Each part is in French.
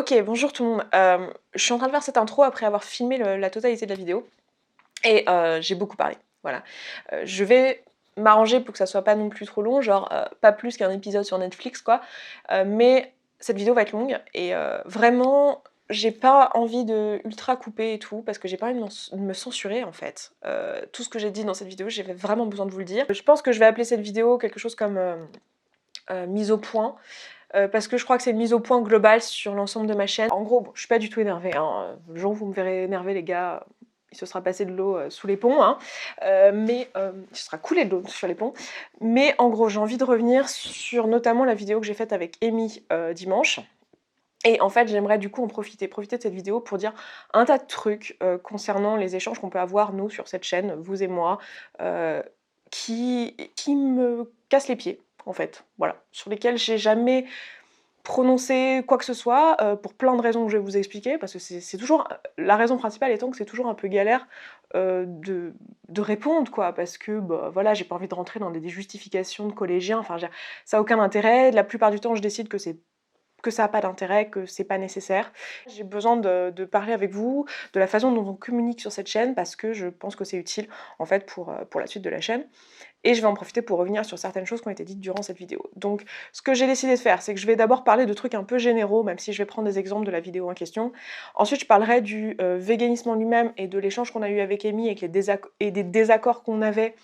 Ok, bonjour tout le monde. Je suis en train de faire cette intro après avoir filmé la totalité de la vidéo et j'ai beaucoup parlé. Voilà. Je vais m'arranger pour que ça soit pas non plus trop long, genre pas plus qu'un épisode sur Netflix quoi. Mais cette vidéo va être longue et vraiment j'ai pas envie de ultra couper et tout parce que j'ai pas envie de me censurer en fait. Tout ce que j'ai dit dans cette vidéo, j'avais vraiment besoin de vous le dire. Je pense que je vais appeler cette vidéo quelque chose comme mise au point. Parce que je crois que c'est une mise au point globale sur l'ensemble de ma chaîne. En gros, bon, je suis pas du tout énervée, hein. Le jour où vous me verrez énervée, les gars, il se sera passé de l'eau sous les ponts, hein. Il se sera coulé de l'eau sur les ponts. Mais en gros, j'ai envie de revenir sur notamment la vidéo que j'ai faite avec Amy dimanche. Et en fait, j'aimerais du coup profiter de cette vidéo pour dire un tas de trucs concernant les échanges qu'on peut avoir, nous, sur cette chaîne, vous et moi, euh, qui me cassent les pieds, en fait. Voilà. Sur lesquels j'ai jamais prononcer quoi que ce soit, pour plein de raisons que je vais vous expliquer, parce que c'est toujours la raison principale étant que c'est toujours un peu galère, de répondre quoi, parce que, bah, voilà, j'ai pas envie de rentrer dans des justifications de collégiens, enfin, ça a aucun intérêt. La plupart du temps, je décide que ça a pas d'intérêt, que c'est pas nécessaire. J'ai besoin de parler avec vous, de la façon dont on communique sur cette chaîne, parce que je pense que c'est utile, en fait, pour la suite de la chaîne. Et je vais en profiter pour revenir sur certaines choses qui ont été dites durant cette vidéo. Donc ce que j'ai décidé de faire, c'est que je vais d'abord parler de trucs un peu généraux, même si je vais prendre des exemples de la vidéo en question. Ensuite, je parlerai du véganisme en lui-même et de l'échange qu'on a eu avec Amy et des désaccords qu'on avait,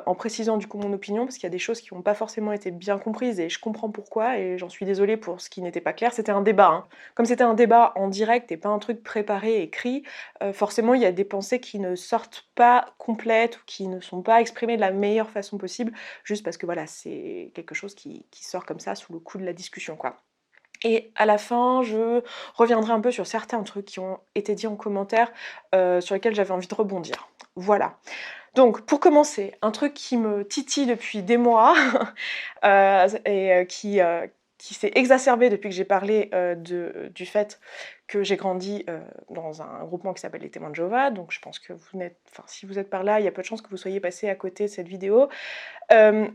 en précisant du coup mon opinion, parce qu'il y a des choses qui n'ont pas forcément été bien comprises et je comprends pourquoi, et j'en suis désolée pour ce qui n'était pas clair. C'était un débat, hein. Comme c'était un débat en direct et pas un truc préparé, écrit, forcément il y a des pensées qui ne sortent pas complètes ou qui ne sont pas exprimées de la meilleure façon possible, juste parce que voilà, c'est quelque chose qui sort comme ça sous le coup de la discussion quoi. Et à la fin, je reviendrai un peu sur certains trucs qui ont été dits en commentaire, sur lesquels j'avais envie de rebondir. Voilà. Donc pour commencer, un truc qui me titille depuis des mois, qui s'est exacerbé depuis que j'ai parlé du fait que j'ai grandi dans un groupement qui s'appelle les Témoins de Jéhovah, donc je pense que si vous êtes par là, il y a peu de chances que vous soyez passé à côté de cette vidéo.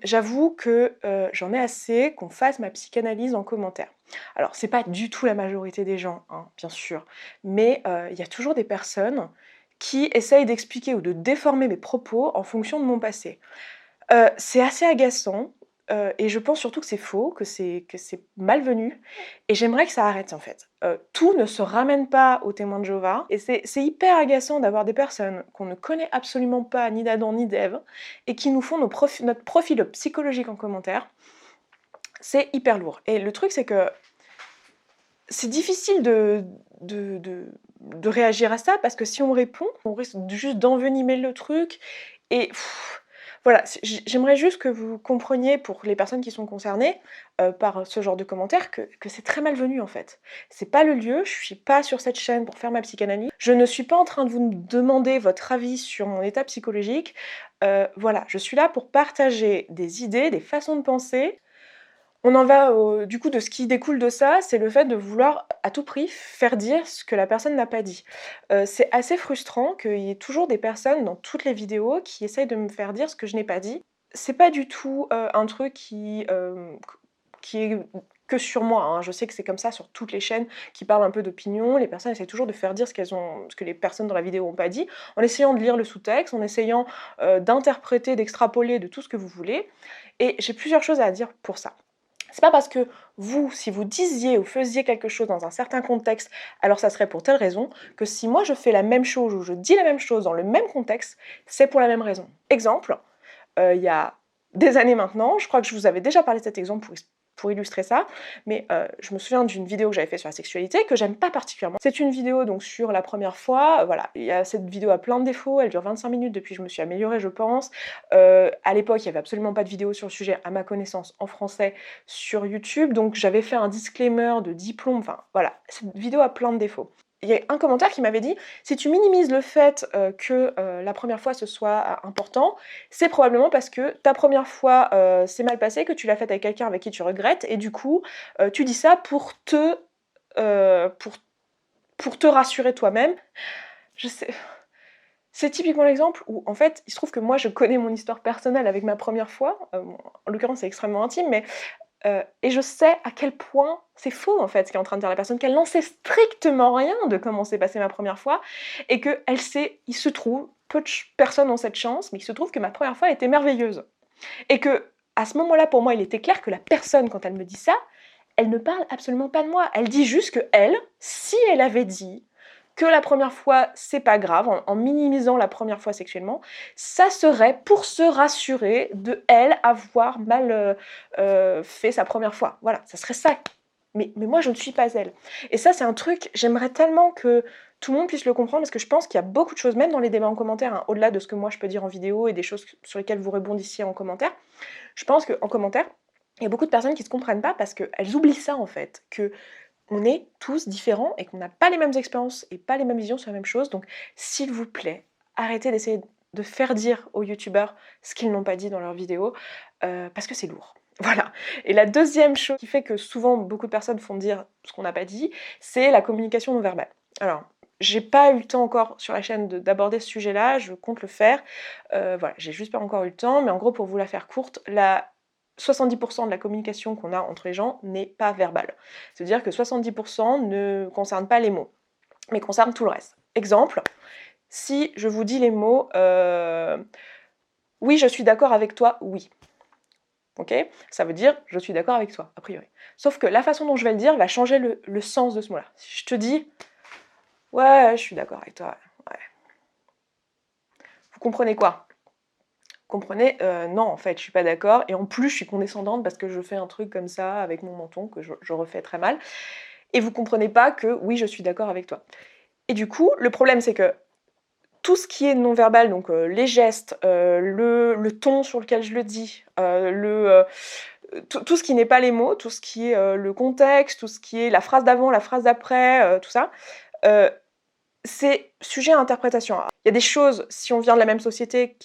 J'avoue que j'en ai assez qu'on fasse ma psychanalyse en commentaire. Alors c'est pas du tout la majorité des gens, hein, bien sûr, mais il y a toujours des personnes qui essayent d'expliquer ou de déformer mes propos en fonction de mon passé. C'est assez agaçant, et je pense surtout que c'est faux, que c'est malvenu, et j'aimerais que ça arrête en fait. Tout ne se ramène pas aux Témoins de Jéhovah, et c'est hyper agaçant d'avoir des personnes qu'on ne connaît absolument pas, ni d'Adam ni d'Ève, et qui nous font notre profil psychologique en commentaire. C'est hyper lourd. Et le truc c'est que c'est difficile de, de, de réagir à ça, parce que si on répond, on risque juste d'envenimer le truc, et voilà, j'aimerais juste que vous compreniez, pour les personnes qui sont concernées par ce genre de commentaires, que c'est très malvenu en fait. C'est pas le lieu, je suis pas sur cette chaîne pour faire ma psychanalyse, je ne suis pas en train de vous demander votre avis sur mon état psychologique, voilà, je suis là pour partager des idées, des façons de penser. On en va du coup de ce qui découle de ça, c'est le fait de vouloir à tout prix faire dire ce que la personne n'a pas dit. C'est assez frustrant qu'il y ait toujours des personnes dans toutes les vidéos qui essayent de me faire dire ce que je n'ai pas dit. C'est pas du tout un truc qui est que sur moi, hein. Je sais que c'est comme ça sur toutes les chaînes qui parlent un peu d'opinion. Les personnes essaient toujours de faire dire ce que les personnes dans la vidéo n'ont pas dit, en essayant de lire le sous-texte, en essayant d'interpréter, d'extrapoler de tout ce que vous voulez. Et j'ai plusieurs choses à dire pour ça. C'est pas parce que vous, si vous disiez ou faisiez quelque chose dans un certain contexte, alors ça serait pour telle raison, que si moi je fais la même chose ou je dis la même chose dans le même contexte, c'est pour la même raison. Exemple, il y a des années maintenant, je crois que je vous avais déjà parlé de cet exemple pour illustrer ça, mais je me souviens d'une vidéo que j'avais faite sur la sexualité, que j'aime pas particulièrement. C'est une vidéo donc sur la première fois, voilà, cette vidéo a plein de défauts, elle dure 25 minutes, depuis je me suis améliorée je pense. À l'époque, il y avait absolument pas de vidéo sur le sujet, à ma connaissance, en français, sur YouTube, donc j'avais fait un disclaimer de diplôme, enfin voilà, cette vidéo a plein de défauts. Il y a un commentaire qui m'avait dit « Si tu minimises le fait que la première fois ce soit important, c'est probablement parce que ta première fois s'est mal passée, que tu l'as faite avec quelqu'un avec qui tu regrettes, et du coup, tu dis ça euh, pour, pour te rassurer toi-même. » Je sais... C'est typiquement l'exemple où, en fait, il se trouve que moi, je connais mon histoire personnelle avec ma première fois. En l'occurrence, c'est extrêmement intime, mais Et je sais à quel point c'est faux, en fait, ce qu'est en train de dire la personne, qu'elle n'en sait strictement rien de comment s'est passée ma première fois, et qu'elle sait, il se trouve, peu de personnes ont cette chance, mais il se trouve que ma première fois était merveilleuse. Et que, à ce moment-là, pour moi, il était clair que la personne, quand elle me dit ça, elle ne parle absolument pas de moi. Elle dit juste que elle, si elle avait dit que la première fois, c'est pas grave, en minimisant la première fois sexuellement, ça serait pour se rassurer de elle avoir mal fait sa première fois. Voilà, ça serait ça. Mais moi, je ne suis pas elle. Et ça, c'est un truc, j'aimerais tellement que tout le monde puisse le comprendre, parce que je pense qu'il y a beaucoup de choses, même dans les débats en commentaire, hein, au-delà de ce que moi je peux dire en vidéo et des choses sur lesquelles vous rebondissiez en commentaire, je pense qu'en commentaire, il y a beaucoup de personnes qui ne se comprennent pas parce qu'elles oublient ça, en fait, que on est tous différents et qu'on n'a pas les mêmes expériences et pas les mêmes visions sur la même chose. Donc, s'il vous plaît, arrêtez d'essayer de faire dire aux youtubeurs ce qu'ils n'ont pas dit dans leurs vidéos, parce que c'est lourd. Voilà. Et la deuxième chose qui fait que souvent beaucoup de personnes font dire ce qu'on n'a pas dit, c'est la communication non verbale. Alors, j'ai pas eu le temps encore sur la chaîne d'aborder ce sujet-là, je compte le faire. Voilà, j'ai juste pas encore eu le temps, mais en gros, pour vous la faire courte, 70% de la communication qu'on a entre les gens n'est pas verbale. C'est-à-dire que 70% ne concerne pas les mots, mais concerne tout le reste. Exemple, si je vous dis les mots oui, je suis d'accord avec toi, oui. Ok, ça veut dire je suis d'accord avec toi, a priori. Sauf que la façon dont je vais le dire va changer le sens de ce mot-là. Si je te dis ouais, je suis d'accord avec toi, ouais. Vous comprenez quoi? Comprenez, non, en fait, je suis pas d'accord, et en plus, je suis condescendante parce que je fais un truc comme ça avec mon menton que je refais très mal, et vous comprenez pas que oui, je suis d'accord avec toi. Et du coup, le problème, c'est que tout ce qui est non-verbal, donc les gestes, le ton sur lequel je le dis, tout ce qui n'est pas les mots, tout ce qui est le contexte, tout ce qui est la phrase d'avant, la phrase d'après, tout ça, euh, c'est sujet à interprétation. Il y a des choses, si on vient de la même société,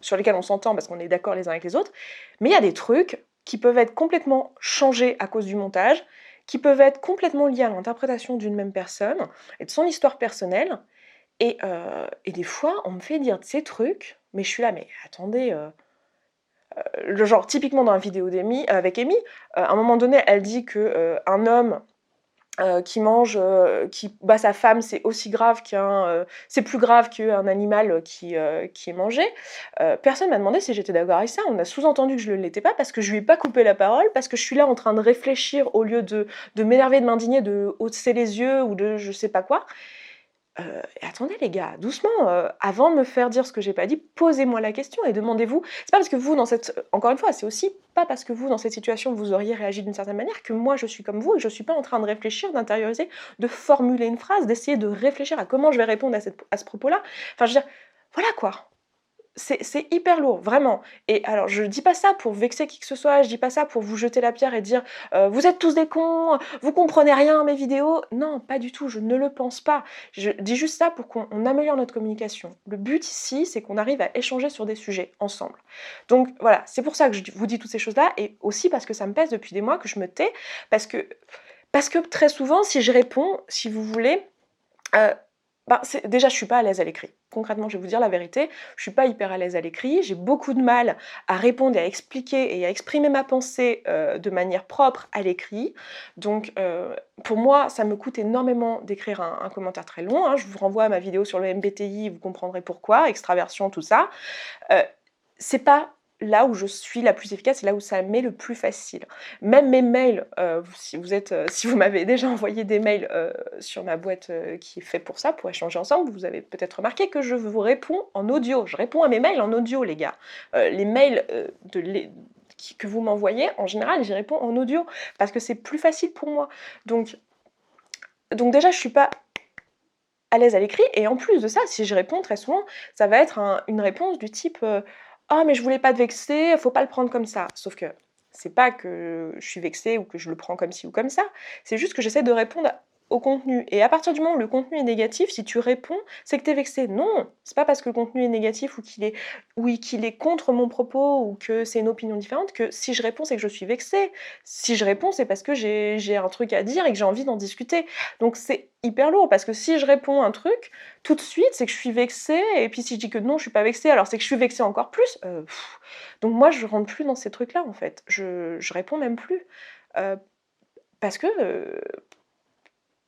sur lesquelles on s'entend parce qu'on est d'accord les uns avec les autres, mais il y a des trucs qui peuvent être complètement changés à cause du montage, qui peuvent être complètement liés à l'interprétation d'une même personne et de son histoire personnelle. Et des fois, on me fait dire de ces trucs, mais je suis là, mais attendez, le genre typiquement dans la vidéo avec Amy, à un moment donné, elle dit que un homme qui mange, qui bat sa femme, c'est aussi grave c'est plus grave qu'un animal qui est mangé. Personne m'a demandé si j'étais d'accord avec ça. On a sous-entendu que je ne l'étais pas parce que je lui ai pas coupé la parole, parce que je suis là en train de réfléchir au lieu de m'énerver, de m'indigner, de hausser les yeux ou de je sais pas quoi. Et attendez les gars, doucement, avant de me faire dire ce que j'ai pas dit, posez-moi la question et demandez-vous. C'est pas parce que vous encore une fois, c'est aussi pas parce que vous dans cette situation vous auriez réagi d'une certaine manière que moi je suis comme vous et je suis pas en train de réfléchir, d'intérioriser, de formuler une phrase, d'essayer de réfléchir à comment je vais répondre à ce propos-là. Enfin, je veux dire, voilà quoi. C'est hyper lourd, vraiment. Et alors, je dis pas ça pour vexer qui que ce soit, je dis pas ça pour vous jeter la pierre et dire vous êtes tous des cons, vous comprenez rien à mes vidéos. Non, pas du tout, je ne le pense pas. Je dis juste ça pour qu'on améliore notre communication. Le but ici, c'est qu'on arrive à échanger sur des sujets ensemble. Donc voilà, c'est pour ça que je vous dis toutes ces choses-là, et aussi parce que ça me pèse depuis des mois que je me tais, parce que très souvent, si je réponds, si vous voulez, déjà, je suis pas à l'aise à l'écrit. Concrètement, je vais vous dire la vérité, je suis pas hyper à l'aise à l'écrit, j'ai beaucoup de mal à répondre et à expliquer et à exprimer ma pensée de manière propre à l'écrit. Donc, pour moi, ça me coûte énormément d'écrire un commentaire très long, hein. Je vous renvoie à ma vidéo sur le MBTI, vous comprendrez pourquoi, extraversion, tout ça. C'est pas là où je suis la plus efficace, c'est là où ça m'est le plus facile. Même mes mails, si vous m'avez déjà envoyé des mails sur ma boîte qui est fait pour ça, pour échanger ensemble, vous avez peut-être remarqué que je vous réponds en audio. Je réponds à mes mails en audio, les gars. Les mails que vous m'envoyez, en général, j'y réponds en audio, parce que c'est plus facile pour moi. Donc déjà, je suis pas à l'aise à l'écrit, et en plus de ça, si je réponds très souvent, ça va être une réponse du type ah, mais je voulais pas te vexer, faut pas le prendre comme ça. Sauf que c'est pas que je suis vexée ou que je le prends comme ci ou comme ça, c'est juste que j'essaie de répondre au contenu. Et à partir du moment où le contenu est négatif, si tu réponds, c'est que tu es vexé. Non, c'est pas parce que le contenu est négatif ou qu'il est contre mon propos ou que c'est une opinion différente que si je réponds, c'est que je suis vexée. Si je réponds, c'est parce que j'ai un truc à dire et que j'ai envie d'en discuter. Donc c'est hyper lourd parce que si je réponds un truc, tout de suite, c'est que je suis vexée. Et puis si je dis que non, je suis pas vexée, alors c'est que je suis vexée encore plus. Donc moi, je rentre plus dans ces trucs-là, en fait. Je réponds même plus. Euh, parce que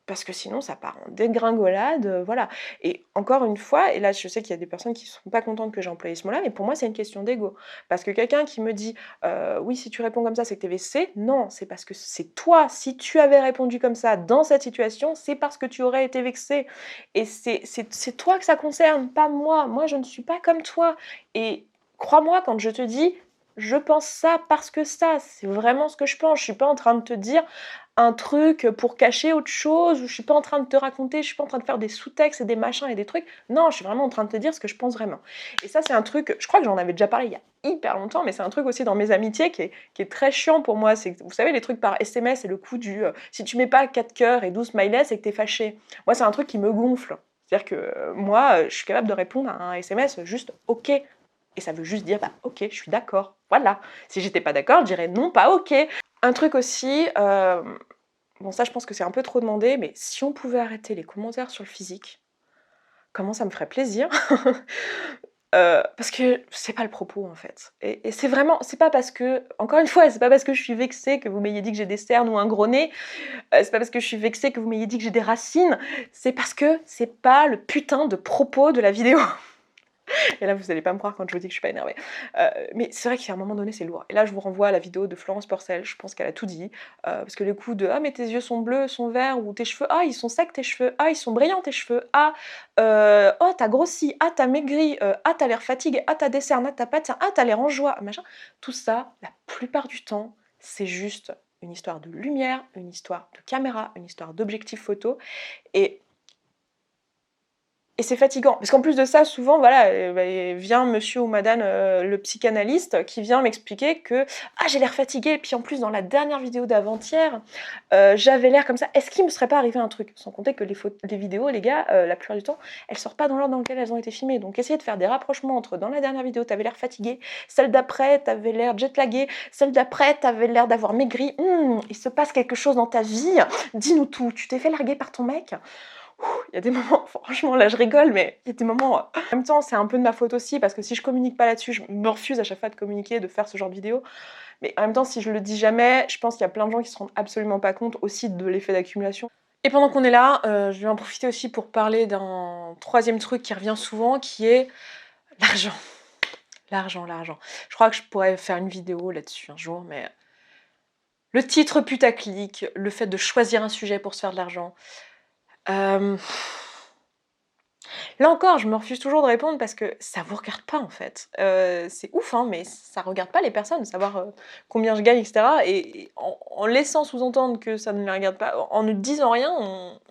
parce que sinon ça part en dégringolade, voilà. Et encore une fois, et là je sais qu'il y a des personnes qui sont pas contentes que j'ai employé ce mot-là, mais pour moi c'est une question d'ego. Parce que quelqu'un qui me dit oui, si tu réponds comme ça c'est que t'es vexé, non, c'est parce que c'est toi. Si tu avais répondu comme ça dans cette situation, c'est parce que tu aurais été vexé. Et c'est toi que ça concerne, pas moi. Moi je ne suis pas comme toi. Et crois-moi quand je te dis je pense ça parce que ça, c'est vraiment ce que je pense. Je suis pas en train de te dire un truc pour cacher autre chose, ou je suis pas en train de te raconter, je suis pas en train de faire des sous-textes et des machins et des trucs. Non, je suis vraiment en train de te dire ce que je pense vraiment. Et ça, c'est un truc, je crois que j'en avais déjà parlé il y a hyper longtemps, mais c'est un truc aussi dans mes amitiés qui est très chiant pour moi. C'est que, vous savez, les trucs par SMS et le coup du si tu mets pas 4 cœurs et 12 smileys, c'est que t'es fâché. Moi, c'est un truc qui me gonfle. C'est-à-dire que moi, je suis capable de répondre à un SMS juste OK. Et ça veut juste dire, bah ok, je suis d'accord. Voilà. Si j'étais pas d'accord, je dirais non, pas ok. Un truc aussi, bon ça je pense que c'est un peu trop demandé, mais si on pouvait arrêter les commentaires sur le physique, comment ça me ferait plaisir. Parce que c'est pas le propos en fait. Et c'est vraiment, c'est pas parce que, encore une fois, c'est pas parce que je suis vexée que vous m'ayez dit que j'ai des cernes ou un gros nez, c'est pas parce que je suis vexée que vous m'ayez dit que j'ai des racines, c'est parce que c'est pas le putain de propos de la vidéo. Et là, vous allez pas me croire quand je vous dis que je suis pas énervée. Mais c'est vrai qu'à un moment donné, c'est lourd. Et là, je vous renvoie à la vidéo de Florence Porcel, je pense qu'elle a tout dit. Parce que les coups de ah, mais tes yeux sont bleus, sont verts, ou tes cheveux, ah, ils sont secs tes cheveux, ah, ils sont brillants tes cheveux, ah, oh, t'as grossi, ah, t'as maigri, ah, t'as l'air fatigué, ah, t'as des cernes, ah, t'as pas de cernes, ah, t'as l'air en joie, machin. Tout ça, la plupart du temps, c'est juste une histoire de lumière, une histoire de caméra, une histoire d'objectif photo. Et c'est fatigant, parce qu'en plus de ça, souvent, voilà, vient monsieur ou madame le psychanalyste qui vient m'expliquer que ah j'ai l'air fatiguée, et puis en plus dans la dernière vidéo d'avant-hier, j'avais l'air comme ça. Est-ce qu'il me serait pas arrivé un truc? Sans compter que les vidéos, les gars, la plupart du temps, elles sortent pas dans l'ordre dans lequel elles ont été filmées. Donc essayez de faire des rapprochements entre dans la dernière vidéo, t'avais l'air fatiguée, celle d'après, t'avais l'air jetlaguée, celle d'après, t'avais l'air d'avoir maigri. Il se passe quelque chose dans ta vie. Dis-nous tout. Tu t'es fait larguer par ton mec? Il y a des moments, franchement, là je rigole, mais il y a des moments. En même temps, c'est un peu de ma faute aussi, parce que si je communique pas là-dessus, je me refuse à chaque fois de communiquer, de faire ce genre de vidéo. Mais en même temps, si je le dis jamais, je pense qu'il y a plein de gens qui se rendent absolument pas compte aussi de l'effet d'accumulation. Et pendant qu'on est là, je vais en profiter aussi pour parler d'un troisième truc qui revient souvent, qui est l'argent. L'argent, l'argent. Je crois que je pourrais faire une vidéo là-dessus un jour, mais le titre putaclic, le fait de choisir un sujet pour se faire de l'argent. Là encore, je me refuse toujours de répondre parce que ça vous regarde pas en fait. C'est ouf, hein, mais ça regarde pas les personnes, savoir combien je gagne, etc. Et en laissant sous-entendre que ça ne les regarde pas, en ne disant rien,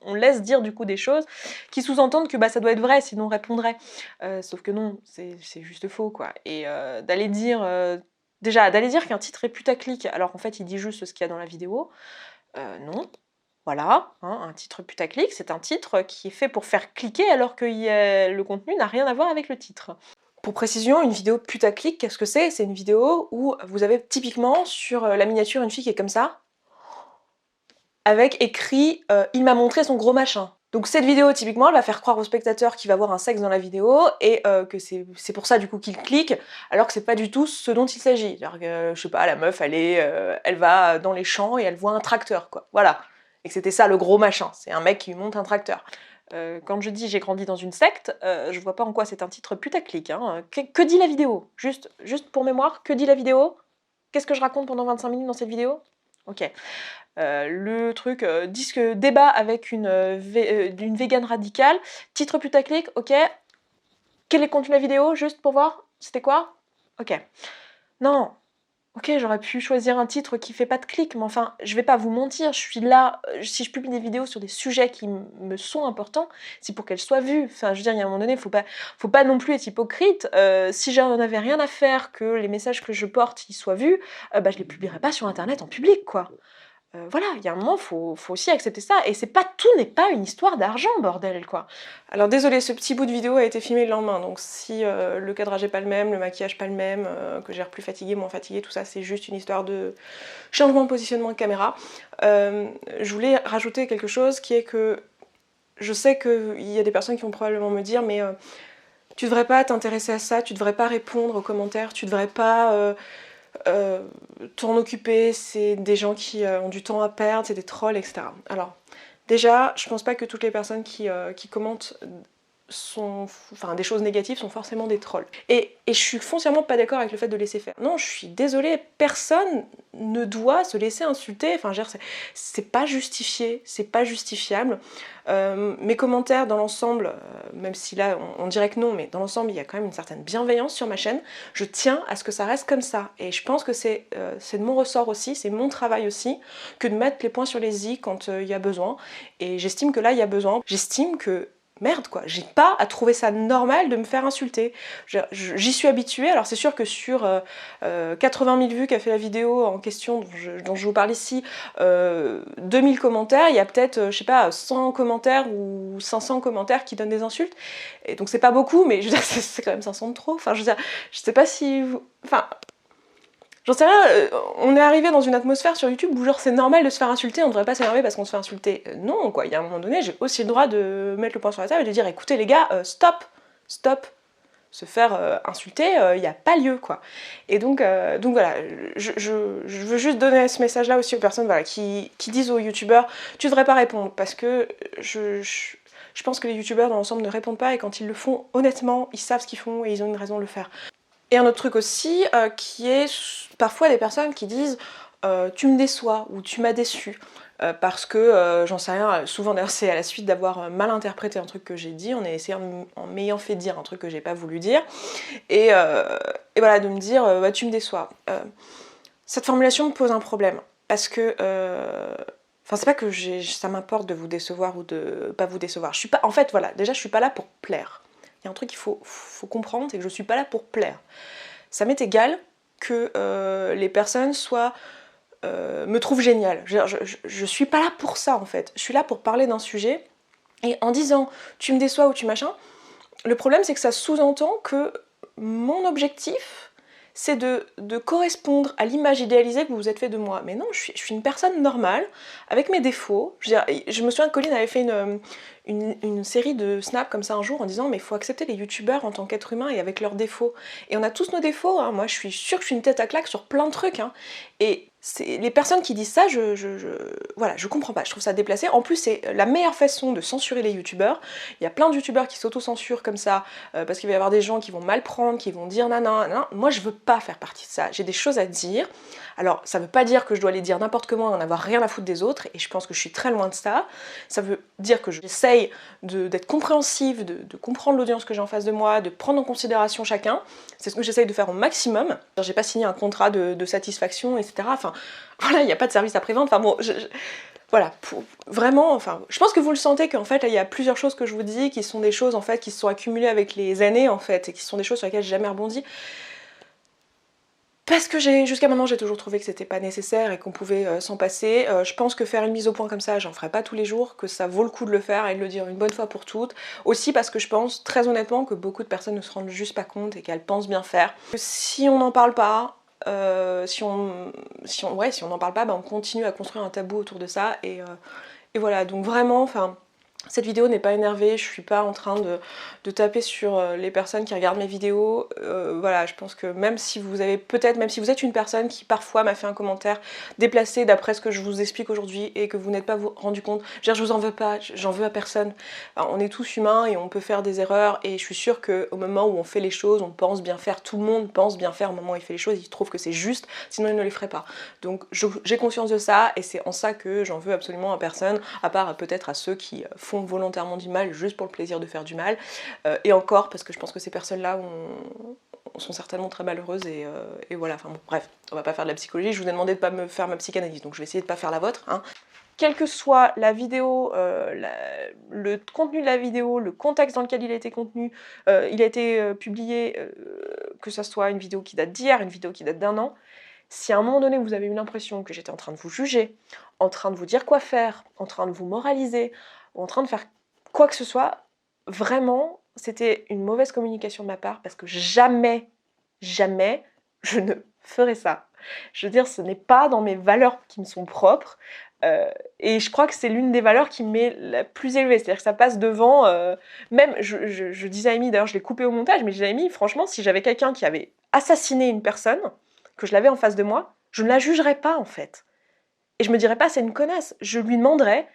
on laisse dire du coup des choses qui sous-entendent que bah, ça doit être vrai, sinon on répondrait. Sauf que non, c'est juste faux, quoi. Et d'aller dire... déjà, d'aller dire qu'un titre est putaclic, alors qu'en fait il dit juste ce qu'il y a dans la vidéo, non. Voilà, hein, un titre putaclic, c'est un titre qui est fait pour faire cliquer alors que le contenu n'a rien à voir avec le titre. Pour précision, une vidéo putaclic, qu'est-ce que c'est? C'est une vidéo où vous avez typiquement sur la miniature une fille qui est comme ça, avec écrit il m'a montré son gros machin. Donc cette vidéo, typiquement, elle va faire croire au spectateur qu'il va voir un sexe dans la vidéo et que c'est pour ça du coup qu'il clique, alors que c'est pas du tout ce dont il s'agit. Je sais pas, la meuf, elle va dans les champs et elle voit un tracteur, quoi. Voilà. Et que c'était ça le gros machin, c'est un mec qui lui monte un tracteur. Quand je dis j'ai grandi dans une secte, je vois pas en quoi c'est un titre putaclic. Hein. Que dit la vidéo? Juste pour mémoire, que dit la vidéo? Qu'est-ce que je raconte pendant 25 minutes dans cette vidéo? Ok. Le truc, débat avec une végane radicale, titre putaclic, ok. Quel est le contenu de la vidéo, juste pour voir? C'était quoi? Ok. Non. Ok, j'aurais pu choisir un titre qui fait pas de clic, mais enfin, je vais pas vous mentir, je suis là, si je publie des vidéos sur des sujets qui me sont importants, c'est pour qu'elles soient vues. Enfin, je veux dire, il y a un moment donné, faut pas non plus être hypocrite. Si j'en avais rien à faire que les messages que je porte, ils soient vus, bah je les publierais pas sur internet en public, quoi. voilà, il y a un moment, faut aussi accepter ça, et c'est pas, tout n'est pas une histoire d'argent, bordel, quoi. Alors désolée, ce petit bout de vidéo a été filmé le lendemain, donc si le cadrage est pas le même, le maquillage pas le même, que j'ai l'air plus fatiguée, moins fatiguée, tout ça, c'est juste une histoire de changement de positionnement de caméra. Je voulais rajouter quelque chose qui est que je sais qu'il y a des personnes qui vont probablement me dire, mais tu devrais pas t'intéresser à ça, tu devrais pas répondre aux commentaires, tu devrais pas t'en occuper, c'est des gens qui ont du temps à perdre, c'est des trolls, etc. Alors, déjà, je pense pas que toutes les personnes qui commentent des choses négatives sont forcément des trolls. Et je suis foncièrement pas d'accord avec le fait de laisser faire. Non, je suis désolée, personne ne doit se laisser insulter, enfin, c'est pas justifié, c'est pas justifiable. Mes commentaires dans l'ensemble, même si là on dirait que non, mais dans l'ensemble il y a quand même une certaine bienveillance sur ma chaîne, je tiens à ce que ça reste comme ça, et je pense que c'est de mon ressort aussi, c'est mon travail aussi, que de mettre les points sur les i quand il y a besoin, et j'estime que là il y a besoin, j'estime que merde quoi, j'ai pas à trouver ça normal de me faire insulter. J'y suis habituée, alors c'est sûr que sur 80 000 vues qu'a fait la vidéo en question dont je vous parle ici, 2000 commentaires, il y a peut-être, je sais pas, 100 commentaires ou 500 commentaires qui donnent des insultes. Et donc c'est pas beaucoup, mais je veux dire, c'est quand même 500 de trop. Enfin, je veux dire, je sais pas si vous... Enfin, j'en sais rien, on est arrivé dans une atmosphère sur YouTube où genre c'est normal de se faire insulter, on devrait pas s'énerver parce qu'on se fait insulter. Non quoi, il y a un moment donné, j'ai aussi le droit de mettre le poing sur la table et de dire écoutez les gars, stop, stop, se faire insulter, il n'y a pas lieu quoi. Et donc voilà, je veux juste donner ce message là aussi aux personnes voilà, qui disent aux youtubeurs tu devrais pas répondre, parce que je pense que les youtubeurs dans l'ensemble ne répondent pas, et quand ils le font, honnêtement, ils savent ce qu'ils font et ils ont une raison de le faire. Et un autre truc aussi, qui est parfois des personnes qui disent tu me déçois ou tu m'as déçu. Parce que, j'en sais rien, souvent d'ailleurs c'est à la suite d'avoir mal interprété un truc que j'ai dit, en m'ayant fait dire un truc que j'ai pas voulu dire, et voilà, de me dire bah, tu me déçois. Cette formulation me pose un problème, parce que enfin, c'est pas que ça m'importe de vous décevoir ou de pas vous décevoir. Je suis pas, en fait, voilà, déjà je suis pas là pour plaire. Il y a un truc qu'il faut comprendre, c'est que je suis pas là pour plaire. Ça m'est égal que les personnes me trouvent géniale. Je suis pas là pour ça en fait. Je suis là pour parler d'un sujet, et en disant tu me déçois ou tu machin, le problème c'est que ça sous-entend que mon objectif c'est de correspondre à l'image idéalisée que vous vous êtes fait de moi. Mais non, je suis une personne normale, avec mes défauts. Je me souviens que Colline avait fait une série de snaps comme ça un jour en disant mais il faut accepter les youtubeurs en tant qu'être humain et avec leurs défauts. Et on a tous nos défauts, hein. Moi je suis sûre que je suis une tête à claque sur plein de trucs. Hein. Et les personnes qui disent ça, voilà, je comprends pas, je trouve ça déplacé. En plus, c'est la meilleure façon de censurer les youtubeurs. Il y a plein de youtubeurs qui s'auto-censurent comme ça, parce qu'il va y avoir des gens qui vont mal prendre, qui vont dire nanana. Moi, je veux pas faire partie de ça. J'ai des choses à dire. Alors, ça veut pas dire que je dois les dire n'importe comment et en avoir rien à foutre des autres, et je pense que je suis très loin de ça. Ça veut dire que j'essaye d'être compréhensive, de comprendre l'audience que j'ai en face de moi, de prendre en considération chacun. C'est ce que j'essaye de faire au maximum. J'ai pas signé un contrat de satisfaction, etc. Enfin, voilà, il n'y a pas de service après-vente. Enfin bon, voilà, vraiment, enfin, je pense que vous le sentez qu'en fait, il y a plusieurs choses que je vous dis qui sont des choses en fait qui se sont accumulées avec les années en fait, et qui sont des choses sur lesquelles j'ai jamais rebondi. Parce que jusqu'à maintenant, j'ai toujours trouvé que c'était pas nécessaire et qu'on pouvait s'en passer. Je pense que faire une mise au point comme ça, j'en ferai pas tous les jours, que ça vaut le coup de le faire et de le dire une bonne fois pour toutes. Aussi parce que je pense, très honnêtement, que beaucoup de personnes ne se rendent juste pas compte et qu'elles pensent bien faire. Si on n'en parle pas, si on n'en parle pas, bah, on continue à construire un tabou autour de ça, et voilà, donc vraiment, enfin... Cette vidéo n'est pas énervée, je suis pas en train de taper sur les personnes qui regardent mes vidéos. Voilà, je pense que même si vous avez même si vous êtes une personne qui parfois m'a fait un commentaire déplacé d'après ce que je vous explique aujourd'hui et que vous n'êtes pas rendu compte, je vous en veux pas, j'en veux à personne. Enfin, on est tous humains et on peut faire des erreurs, et je suis sûre qu'au moment où on fait les choses, on pense bien faire, tout le monde pense bien faire au moment où il fait les choses, il trouve que c'est juste, sinon il ne les ferait pas. Donc j'ai conscience de ça, et c'est en ça que j'en veux absolument à personne, à part peut-être à ceux qui font volontairement du mal juste pour le plaisir de faire du mal, et encore parce que je pense que ces personnes-là sont certainement très malheureuses, et voilà, enfin bon, bref, on va pas faire de la psychologie, je vous ai demandé de pas me faire ma psychanalyse, donc je vais essayer de pas faire la vôtre, hein. Quelle que soit la vidéo, le contenu de la vidéo, le contexte dans lequel il a été publié, que ça soit une vidéo qui date d'hier, une vidéo qui date d'1 an, Si à un moment donné vous avez eu l'impression que j'étais en train de vous juger, en train de vous dire quoi faire, en train de vous moraliser, ou en train de faire quoi que ce soit, vraiment, c'était une mauvaise communication de ma part parce que jamais, jamais, je ne ferai ça. Je veux dire, ce n'est pas dans mes valeurs qui me sont propres. Et je crois que c'est l'une des valeurs qui m'est la plus élevée. C'est-à-dire que ça passe devant. Même, je disais à Amy, d'ailleurs, je l'ai coupé au montage, mais je disais à Amy, franchement, si j'avais quelqu'un qui avait assassiné une personne, que je l'avais en face de moi, je ne la jugerais pas en fait. Et je me dirais pas, c'est une connasse. Je lui demanderais,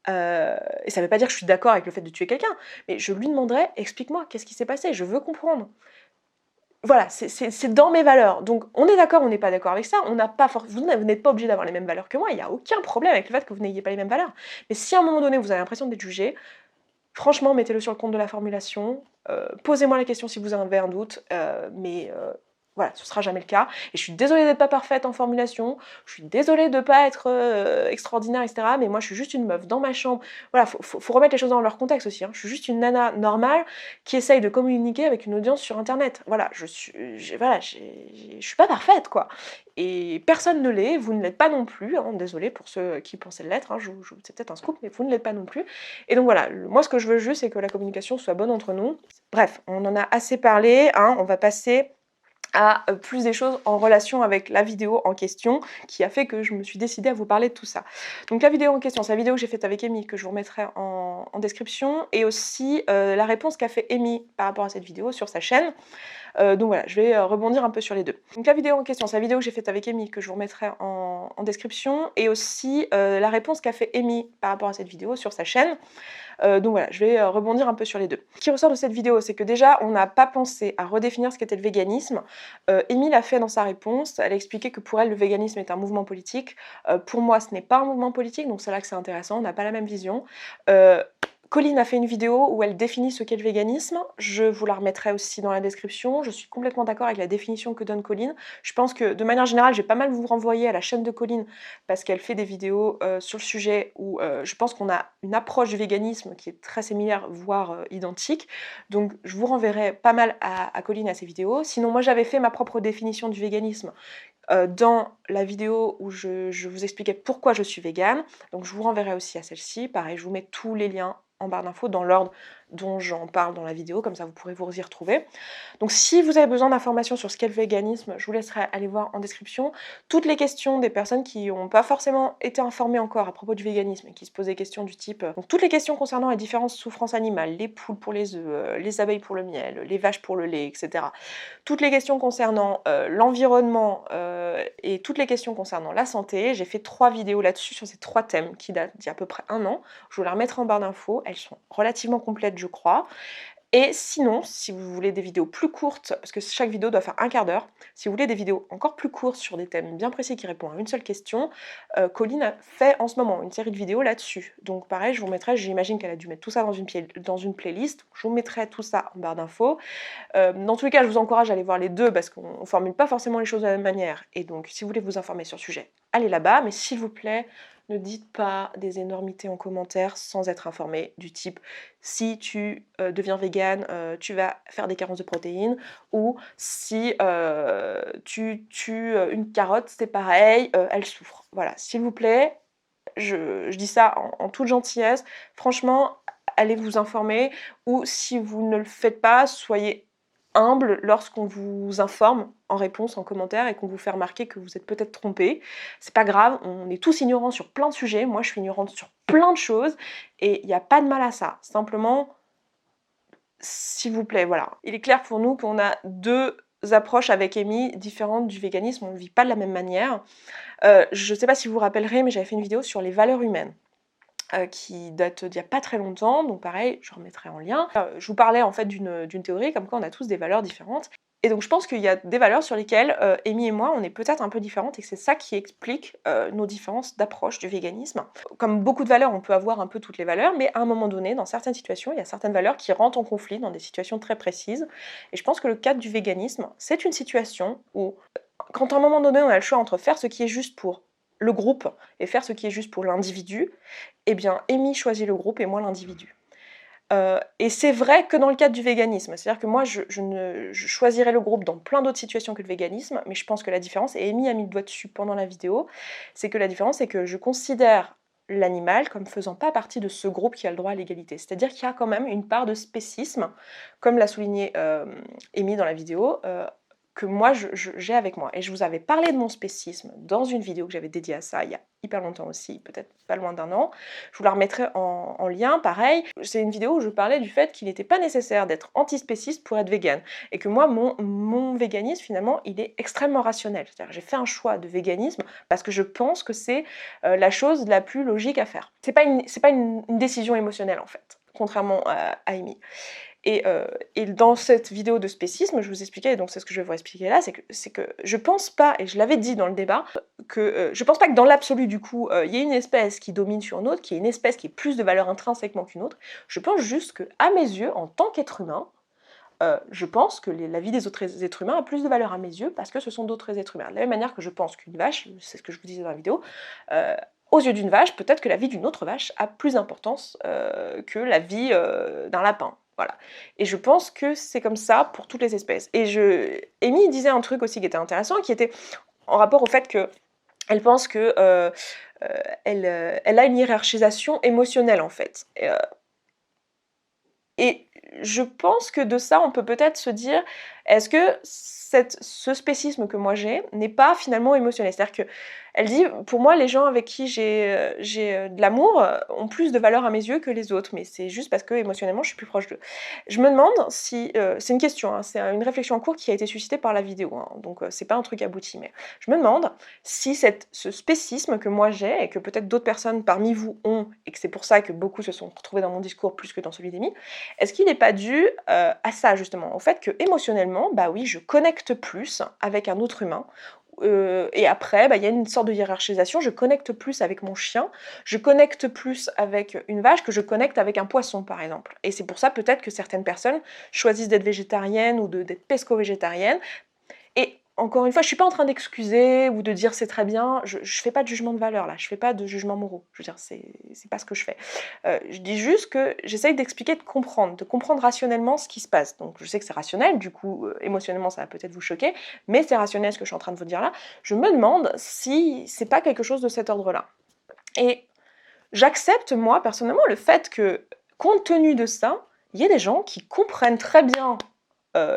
et ça veut pas dire que je suis d'accord avec le fait de tuer quelqu'un, mais je lui demanderais, explique-moi, qu'est-ce qui s'est passé? Je veux comprendre. Voilà, c'est dans mes valeurs. Donc on est d'accord, on n'est pas d'accord avec ça. On n'a pas vous n'êtes pas obligé d'avoir les mêmes valeurs que moi. Il n'y a aucun problème avec le fait que vous n'ayez pas les mêmes valeurs. Mais si à un moment donné vous avez l'impression d'être jugé, franchement, mettez-le sur le compte de la formulation. Posez-moi la question si vous avez un doute, mais voilà, ce sera jamais le cas. Et je suis désolée d'être pas parfaite en formulation, je suis désolée de pas être extraordinaire, etc. Mais moi, je suis juste une meuf dans ma chambre. Voilà, faut remettre les choses dans leur contexte aussi. Hein. Je suis juste une nana normale qui essaye de communiquer avec une audience sur Internet. Voilà, je suis pas parfaite, quoi. Et personne ne l'est, vous ne l'êtes pas non plus. Hein. Désolée pour ceux qui pensaient l'être. Hein. C'est peut-être un scoop, mais vous ne l'êtes pas non plus. Et donc voilà, moi ce que je veux juste, c'est que la communication soit bonne entre nous. Bref, on en a assez parlé, hein, on va passer à plus des choses en relation avec la vidéo en question qui a fait que je me suis décidée à vous parler de tout ça. Donc la vidéo en question, c'est la vidéo que j'ai faite avec Amy que je vous remettrai en description et aussi la réponse qu'a fait Amy par rapport à cette vidéo sur sa chaîne. Donc voilà, je vais rebondir un peu sur les deux. Donc la vidéo en question, c'est la vidéo que j'ai faite avec Amy que je vous remettrai en description et aussi la réponse qu'a fait Amy par rapport à cette vidéo sur sa chaîne. Donc voilà, je vais rebondir un peu sur les deux. Ce qui ressort de cette vidéo, c'est que déjà, on n'a pas pensé à redéfinir ce qu'était le véganisme. Amy l'a fait dans sa réponse, elle a expliqué que pour elle, le véganisme est un mouvement politique. Pour moi, ce n'est pas un mouvement politique, donc c'est là que c'est intéressant, on n'a pas la même vision. Colline a fait une vidéo où elle définit ce qu'est le véganisme, je vous la remettrai aussi dans la description, je suis complètement d'accord avec la définition que donne Colline. Je pense que de manière générale, je vais pas mal vous renvoyer à la chaîne de Colline parce qu'elle fait des vidéos sur le sujet où je pense qu'on a une approche du véganisme qui est très similaire, voire identique. Donc je vous renverrai pas mal à Colline à ses vidéos. Sinon, moi j'avais fait ma propre définition du véganisme dans la vidéo où je vous expliquais pourquoi je suis végane. Donc je vous renverrai aussi à celle-ci. Pareil, je vous mets tous les liens en barre d'infos dans l'ordre dont j'en parle dans la vidéo, comme ça vous pourrez vous y retrouver. Donc si vous avez besoin d'informations sur ce qu'est le véganisme, je vous laisserai aller voir en description. Toutes les questions des personnes qui n'ont pas forcément été informées encore à propos du véganisme et qui se posent des questions du type... Donc toutes les questions concernant les différentes souffrances animales, les poules pour les œufs, les abeilles pour le miel, les vaches pour le lait, etc. Toutes les questions concernant l'environnement et toutes les questions concernant la santé, j'ai fait 3 vidéos là-dessus sur ces 3 thèmes qui datent d'il y a à peu près 1 an. Je vous la remettrai en barre d'infos, elles sont relativement complètes je crois. Et sinon, si vous voulez des vidéos plus courtes, parce que chaque vidéo doit faire 1/4 d'heure, si vous voulez des vidéos encore plus courtes sur des thèmes bien précis qui répondent à une seule question, Colline a fait en ce moment une série de vidéos là-dessus. Donc pareil, je vous mettrai, j'imagine qu'elle a dû mettre tout ça dans une playlist, je vous mettrai tout ça en barre d'infos. Dans tous les cas, je vous encourage à aller voir les deux parce qu'on ne formule pas forcément les choses de la même manière. Et donc, si vous voulez vous informer sur le sujet, allez là-bas. Mais s'il vous plaît, ne dites pas des énormités en commentaire sans être informé, du type si tu deviens végane, tu vas faire des carences de protéines, ou si tu tues une carotte, c'est pareil, elle souffre. Voilà, s'il vous plaît, je dis ça en toute gentillesse, franchement, allez vous informer, ou si vous ne le faites pas, soyez humble lorsqu'on vous informe en réponse, en commentaire, et qu'on vous fait remarquer que vous êtes peut-être trompé. C'est pas grave, on est tous ignorants sur plein de sujets, moi je suis ignorante sur plein de choses, et il n'y a pas de mal à ça. Simplement, s'il vous plaît, voilà. Il est clair pour nous qu'on a 2 approches avec Amy différentes du véganisme, on ne vit pas de la même manière. Je sais pas si vous vous rappellerez, mais j'avais fait une vidéo sur les valeurs humaines. Qui date d'il y a pas très longtemps, donc pareil, je remettrai en lien. Je vous parlais en fait d'une théorie comme quoi on a tous des valeurs différentes. Et donc je pense qu'il y a des valeurs sur lesquelles Amy et moi, on est peut-être un peu différentes et que c'est ça qui explique nos différences d'approche du véganisme. Comme beaucoup de valeurs, on peut avoir un peu toutes les valeurs, mais à un moment donné, dans certaines situations, il y a certaines valeurs qui rentrent en conflit dans des situations très précises. Et je pense que le cadre du véganisme, c'est une situation où, quand à un moment donné, on a le choix entre faire ce qui est juste pour le groupe et faire ce qui est juste pour l'individu, eh bien, Amy choisit le groupe et moi l'individu. Et c'est vrai que dans le cadre du véganisme. C'est-à-dire que moi, je choisirais le groupe dans plein d'autres situations que le véganisme, mais je pense que la différence, et Amy a mis le doigt dessus pendant la vidéo, c'est que la différence, c'est que je considère l'animal comme faisant pas partie de ce groupe qui a le droit à l'égalité. C'est-à-dire qu'il y a quand même une part de spécisme, comme l'a souligné Amy dans la vidéo, que moi j'ai avec moi. Et je vous avais parlé de mon spécisme dans une vidéo que j'avais dédiée à ça il y a hyper longtemps aussi, peut-être pas loin d'1 an. Je vous la remettrai en lien, pareil. C'est une vidéo où je parlais du fait qu'il n'était pas nécessaire d'être antispéciste pour être vegan. Et que moi, mon véganisme, finalement, il est extrêmement rationnel. C'est-à-dire que j'ai fait un choix de véganisme parce que je pense que c'est la chose la plus logique à faire. C'est pas une décision émotionnelle, en fait, contrairement à Amy. Et dans cette vidéo de spécisme, je vous expliquais, et donc c'est ce que je vais vous expliquer là, c'est que je pense pas, et je l'avais dit dans le débat, que je pense pas que dans l'absolu du coup, il y ait une espèce qui domine sur une autre, qu'il y ait une espèce qui ait plus de valeur intrinsèquement qu'une autre. Je pense juste que, à mes yeux, en tant qu'être humain, je pense que la vie des autres êtres humains a plus de valeur à mes yeux parce que ce sont d'autres êtres humains. De la même manière que je pense qu'une vache, c'est ce que je vous disais dans la vidéo, aux yeux d'une vache, peut-être que la vie d'une autre vache a plus d'importance que la vie d'un lapin. Voilà. Et je pense que c'est comme ça pour toutes les espèces. Amy disait un truc aussi qui était intéressant, qui était en rapport au fait que elle pense que elle a une hiérarchisation émotionnelle en fait. Et je pense que de ça, on peut peut-être se dire, est-ce que ce spécisme que moi j'ai n'est pas finalement émotionnel? C'est-à-dire qu'elle dit, pour moi, les gens avec qui j'ai de l'amour ont plus de valeur à mes yeux que les autres, mais c'est juste parce que émotionnellement, je suis plus proche d'eux. Je me demande si, c'est une question, hein, c'est une réflexion en cours qui a été suscitée par la vidéo, hein, donc c'est pas un truc abouti, mais je me demande si ce spécisme que moi j'ai et que peut-être d'autres personnes parmi vous ont, et que c'est pour ça que beaucoup se sont retrouvés dans mon discours plus que dans celui d'Amy, est-ce qu'il n'est pas dû à ça justement, au fait que émotionnellement, bah oui, je connecte plus avec un autre humain. Et après, bah, il y a une sorte de hiérarchisation, je connecte plus avec mon chien, je connecte plus avec une vache que je connecte avec un poisson par exemple. Et c'est pour ça peut-être que certaines personnes choisissent d'être végétariennes ou d'être pesco-végétariennes. Et encore une fois, je suis pas en train d'excuser ou de dire c'est très bien, je fais pas de jugement de valeur là, je fais pas de jugement moraux. Je veux dire, c'est pas ce que je fais. Je dis juste que j'essaye d'expliquer, de comprendre rationnellement ce qui se passe. Donc je sais que c'est rationnel, du coup émotionnellement ça va peut-être vous choquer, mais c'est rationnel ce que je suis en train de vous dire là. Je me demande si c'est pas quelque chose de cet ordre-là. Et j'accepte moi personnellement le fait que, compte tenu de ça, il y ait des gens qui comprennent très bien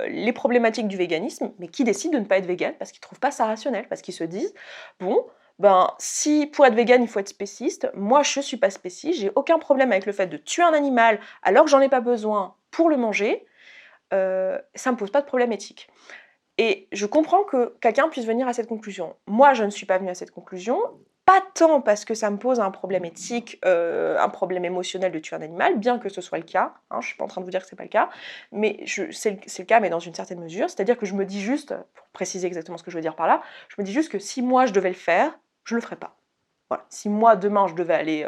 les problématiques du véganisme, mais qui décident de ne pas être vegan parce qu'ils trouvent pas ça rationnel, parce qu'ils se disent bon, ben si pour être vegan il faut être spéciste, moi je suis pas spéciste, j'ai aucun problème avec le fait de tuer un animal alors que j'en ai pas besoin pour le manger, ça me pose pas de problème éthique. Et je comprends que quelqu'un puisse venir à cette conclusion. Moi, je ne suis pas venue à cette conclusion, pas tant parce que ça me pose un problème éthique, un problème émotionnel de tuer un animal, bien que ce soit le cas, hein, je ne suis pas en train de vous dire que c'est pas le cas, mais c'est le cas, mais dans une certaine mesure. C'est-à-dire que je me dis juste, pour préciser exactement ce que je veux dire par là, je me dis juste que si moi je devais le faire, je le ferais pas. Voilà. Si moi demain je devais aller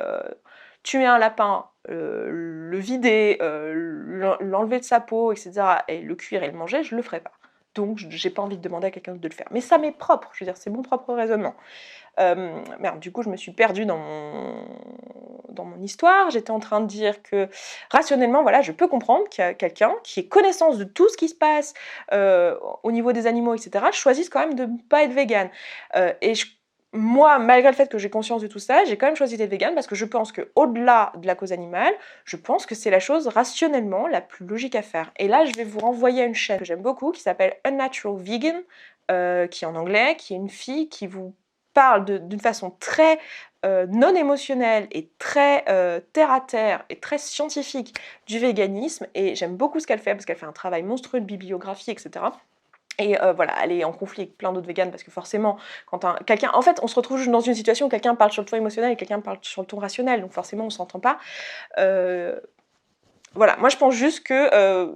tuer un lapin, le vider, l'enlever de sa peau, etc., et le cuire et le manger, je le ferais pas. Donc j'ai pas envie de demander à quelqu'un d'autre de le faire. Mais ça m'est propre, je veux dire, c'est mon propre raisonnement. Merde, du coup je me suis perdue dans mon histoire. J'étais en train de dire que rationnellement, voilà, je peux comprendre qu'il y a quelqu'un qui ait connaissance de tout ce qui se passe au niveau des animaux, etc., choisisse quand même de ne pas être vegan. Et moi, malgré le fait que j'ai conscience de tout ça, j'ai quand même choisi d'être végane parce que je pense qu'au-delà de la cause animale, je pense que c'est la chose rationnellement la plus logique à faire. Et là, je vais vous renvoyer à une chaîne que j'aime beaucoup qui s'appelle Unnatural Vegan, qui est en anglais, qui est une fille qui vous parle d'une façon très non émotionnelle et très terre à terre et très scientifique du véganisme. Et j'aime beaucoup ce qu'elle fait parce qu'elle fait un travail monstrueux de bibliographie, etc. Et voilà, elle est en conflit avec plein d'autres véganes parce que forcément, quand quelqu'un... En fait, on se retrouve dans une situation où quelqu'un parle sur le ton émotionnel et quelqu'un parle sur le ton rationnel, donc forcément, on s'entend pas. Voilà, moi je pense juste que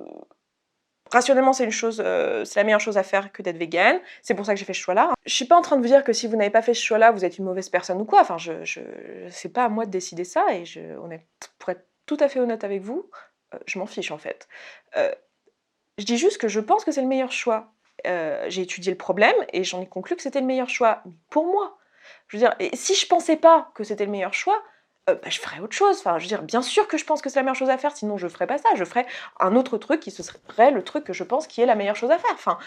rationnellement, c'est la meilleure chose à faire que d'être végane. C'est pour ça que j'ai fait ce choix-là. Je suis pas en train de vous dire que si vous n'avez pas fait ce choix-là, vous êtes une mauvaise personne ou quoi. Enfin, c'est pas à moi de décider ça et pour être tout à fait honnête avec vous, je m'en fiche en fait. Je dis juste que je pense que c'est le meilleur choix. J'ai étudié le problème et j'en ai conclu que c'était le meilleur choix. Mais pour moi, je veux dire, et si je pensais pas que c'était le meilleur choix, bah, je ferais autre chose. Enfin, je veux dire, bien sûr que je pense que c'est la meilleure chose à faire, sinon je ferais pas ça. Je ferais un autre truc qui ce serait le truc que je pense qui est la meilleure chose à faire. Enfin,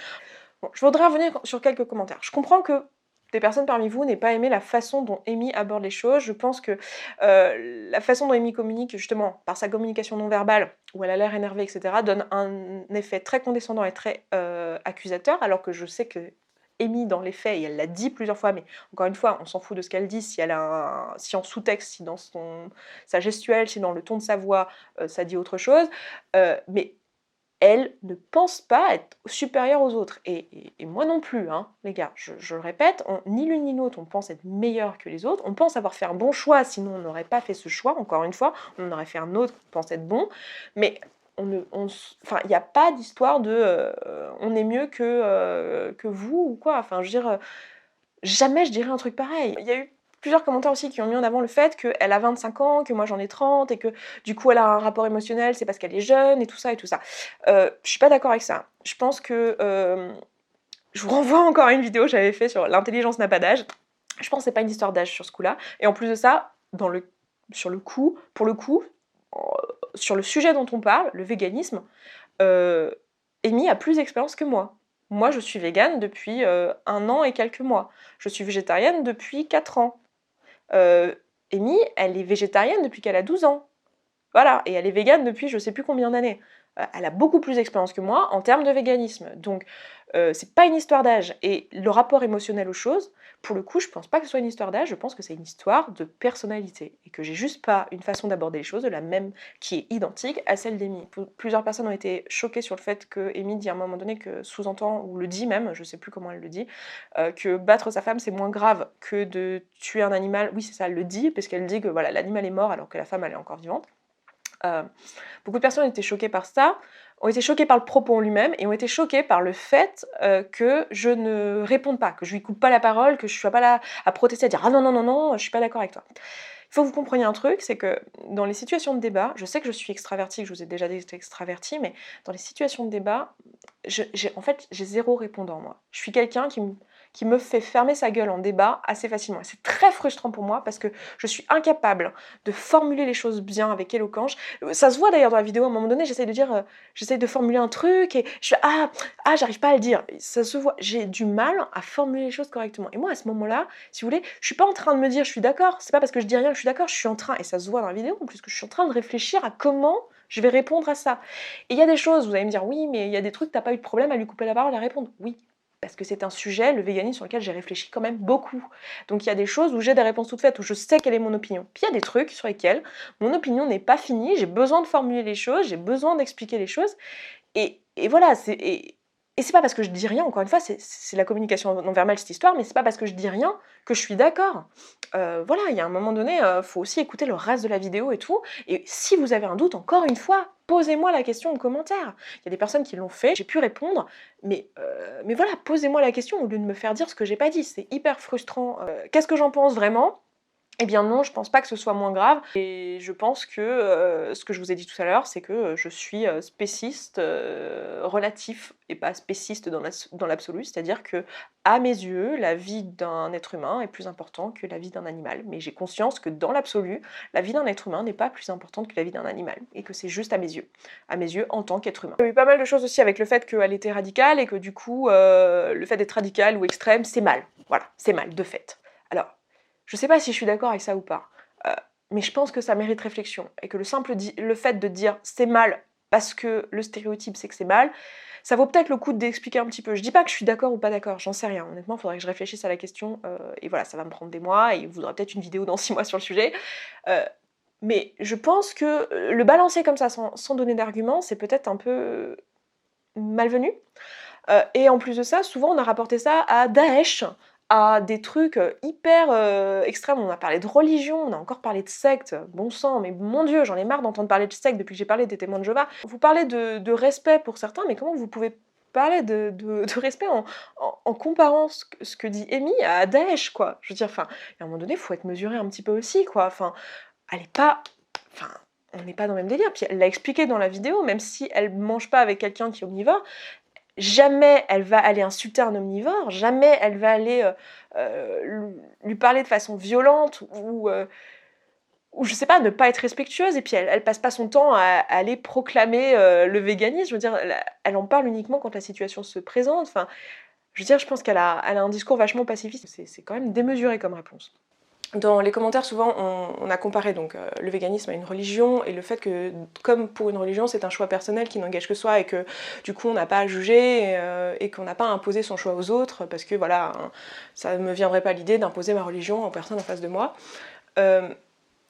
bon, je voudrais revenir sur quelques commentaires. Je comprends que des personnes parmi vous n'aient pas aimé la façon dont Amy aborde les choses. Je pense que la façon dont Amy communique, justement, par sa communication non verbale, où elle a l'air énervée, etc., donne un effet très condescendant et très accusateur, alors que je sais que Amy, dans les faits, et elle l'a dit plusieurs fois, mais encore une fois, on s'en fout de ce qu'elle dit, si elle a si en sous-texte, si dans sa gestuelle, si dans le ton de sa voix, ça dit autre chose, mais elle ne pense pas être supérieure aux autres. Et moi non plus, hein, les gars, je le répète, ni l'une ni l'autre, on pense être meilleur que les autres, on pense avoir fait un bon choix, sinon on n'aurait pas fait ce choix, encore une fois, on en aurait fait un autre qui pense être bon, mais enfin, il n'y a pas d'histoire de on est mieux que vous ou quoi, enfin, je veux dire, jamais je dirais un truc pareil. Il y a eu plusieurs commentaires aussi qui ont mis en avant le fait qu'elle a 25 ans, que moi j'en ai 30 et que du coup elle a un rapport émotionnel, c'est parce qu'elle est jeune et tout ça et tout ça. Je suis pas d'accord avec ça. Je pense que je vous renvoie encore à une vidéo que j'avais fait sur l'intelligence n'a pas d'âge. Je pense que c'est pas une histoire d'âge sur ce coup-là. Et en plus de ça, sur le coup, pour le coup, sur le sujet dont on parle, le véganisme, Amy a plus d'expérience que moi. Moi, je suis végane depuis 1 an et quelques mois. Je suis végétarienne depuis 4 ans. Amy, elle est végétarienne depuis qu'elle a 12 ans. Voilà, et elle est végane depuis je sais plus combien d'années. Elle a beaucoup plus d'expérience que moi en termes de véganisme. Donc, c'est pas une histoire d'âge. Et le rapport émotionnel aux choses, pour le coup, je pense pas que ce soit une histoire d'âge, je pense que c'est une histoire de personnalité. Et que j'ai juste pas une façon d'aborder les choses de la même qui est identique à celle d'Amy. Plusieurs personnes ont été choquées sur le fait que Amy dit à un moment donné que sous-entend, ou le dit même, je sais plus comment elle le dit, que battre sa femme c'est moins grave que de tuer un animal. Oui, c'est ça, elle le dit, parce qu'elle dit que voilà, l'animal est mort alors que la femme elle est encore vivante. Beaucoup de personnes ont été choquées par ça, ont été choquées par le propos en lui-même et ont été choquées par le fait que je ne réponde pas, que je lui coupe pas la parole, que je sois pas là à protester, à dire ah non non non non, je suis pas d'accord avec toi. Il faut que vous compreniez un truc, c'est que dans les situations de débat, je sais que je suis extravertie, que je vous ai déjà dit que j'étais extravertie, mais dans les situations de débat, en fait, j'ai zéro répondant, moi. Je suis quelqu'un qui me fait fermer sa gueule en débat assez facilement. Et c'est très frustrant pour moi parce que je suis incapable de formuler les choses bien avec éloquence. Ça se voit d'ailleurs dans la vidéo, à un moment donné, j'essaie de formuler un truc et je fais j'arrive pas à le dire. Ça se voit, j'ai du mal à formuler les choses correctement. Et moi, à ce moment-là, si vous voulez, je suis pas en train de me dire je suis d'accord, c'est pas parce que je dis rien que je suis d'accord, je suis en train, et ça se voit dans la vidéo en plus, que je suis en train de réfléchir à comment je vais répondre à ça. Et il y a des choses, vous allez me dire, oui, mais il y a des trucs, t'as pas eu de problème à lui couper la parole et à répondre. Oui, parce que c'est un sujet, le véganisme, sur lequel j'ai réfléchi quand même beaucoup. Donc il y a des choses où j'ai des réponses toutes faites, où je sais quelle est mon opinion. Puis il y a des trucs sur lesquels mon opinion n'est pas finie, j'ai besoin de formuler les choses, j'ai besoin d'expliquer les choses. Et voilà, et c'est pas parce que je dis rien, encore une fois, c'est la communication non verbale cette histoire, mais c'est pas parce que je dis rien que je suis d'accord. Voilà, il y a un moment donné, faut aussi écouter le reste de la vidéo et tout. Et si vous avez un doute, encore une fois, posez-moi la question en commentaire. Il y a des personnes qui l'ont fait, j'ai pu répondre, mais voilà, posez-moi la question au lieu de me faire dire ce que j'ai pas dit. C'est hyper frustrant. Qu'est-ce que j'en pense vraiment ? Eh bien non, je pense pas que ce soit moins grave, et je pense que ce que je vous ai dit tout à l'heure, c'est que je suis spéciste relatif et pas spéciste dans l'absolu, c'est-à-dire que à mes yeux, la vie d'un être humain est plus importante que la vie d'un animal, mais j'ai conscience que dans l'absolu, la vie d'un être humain n'est pas plus importante que la vie d'un animal, et que c'est juste à mes yeux en tant qu'être humain. Il y a eu pas mal de choses aussi avec le fait qu'elle était radicale, et que du coup, le fait d'être radicale ou extrême, c'est mal. Voilà, c'est mal, de fait. Alors, je sais pas si je suis d'accord avec ça ou pas, mais je pense que ça mérite réflexion, et que le fait de dire c'est mal parce que le stéréotype c'est que c'est mal, ça vaut peut-être le coup d'expliquer un petit peu. Je dis pas que je suis d'accord ou pas d'accord, j'en sais rien. Honnêtement, il faudrait que je réfléchisse à la question, et voilà, ça va me prendre des mois, et vous aurez peut-être une vidéo dans 6 mois sur le sujet. Mais je pense que le balancer comme ça sans donner d'arguments, c'est peut-être un peu malvenu. Et en plus de ça, souvent on a rapporté ça à Daesh, à des trucs hyper extrêmes. On a parlé de religion, on a encore parlé de secte. Bon sang, mais mon Dieu, j'en ai marre d'entendre parler de secte depuis que j'ai parlé des témoins de Jéhovah. Vous parlez de respect pour certains, mais comment vous pouvez parler de respect en comparant ce que dit Amy à Daesh, quoi? Je veux dire, enfin, à un moment donné, il faut être mesuré un petit peu aussi, quoi. Enfin, elle est pas... Enfin, on n'est pas dans le même délire. Puis elle l'a expliqué dans la vidéo, même si elle mange pas avec quelqu'un qui est omnivore, jamais elle va aller insulter un omnivore, jamais elle va aller lui parler de façon violente ou je sais pas, ne pas être respectueuse, et puis elle passe pas son temps à aller proclamer, le véganisme. Je veux dire, elle en parle uniquement quand la situation se présente. Enfin, je veux dire, je pense qu'elle a un discours vachement pacifiste. C'est quand même démesuré comme réponse. Dans les commentaires, souvent, on a comparé donc le véganisme à une religion, et le fait que, comme pour une religion, c'est un choix personnel qui n'engage que soi, et que du coup on n'a pas à juger, et qu'on n'a pas à imposer son choix aux autres, parce que voilà, hein, ça ne me viendrait pas l'idée d'imposer ma religion aux personnes en face de moi.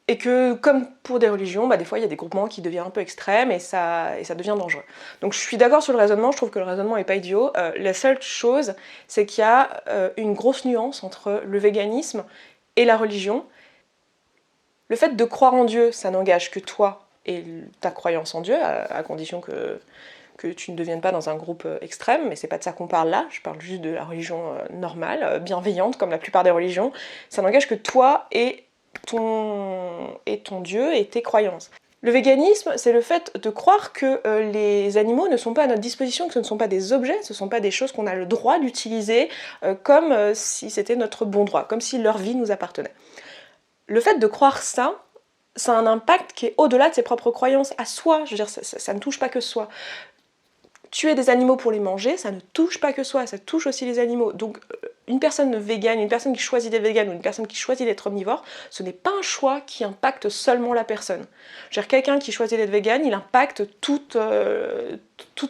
Et que, comme pour des religions, bah, des fois il y a des groupements qui deviennent un peu extrêmes, et ça devient dangereux. Donc je suis d'accord sur le raisonnement, je trouve que le raisonnement est pas idiot. La seule chose, c'est qu'il y a une grosse nuance entre le véganisme et la religion. Le fait de croire en Dieu, ça n'engage que toi et ta croyance en Dieu, à condition que tu ne deviennes pas dans un groupe extrême, mais c'est pas de ça qu'on parle là, je parle juste de la religion normale, bienveillante, comme la plupart des religions. Ça n'engage que toi et ton Dieu et tes croyances. Le véganisme, c'est le fait de croire que les animaux ne sont pas à notre disposition, que ce ne sont pas des objets, ce ne sont pas des choses qu'on a le droit d'utiliser comme si c'était notre bon droit, comme si leur vie nous appartenait. Le fait de croire ça, ça a un impact qui est au-delà de ses propres croyances à soi. Je veux dire, ça ne touche pas que soi. Tuer des animaux pour les manger, ça ne touche pas que soi, ça touche aussi les animaux. Donc une personne végane, une personne qui choisit d'être végane, ou une personne qui choisit d'être omnivore, ce n'est pas un choix qui impacte seulement la personne. Je veux dire, quelqu'un qui choisit d'être végane, il impacte toute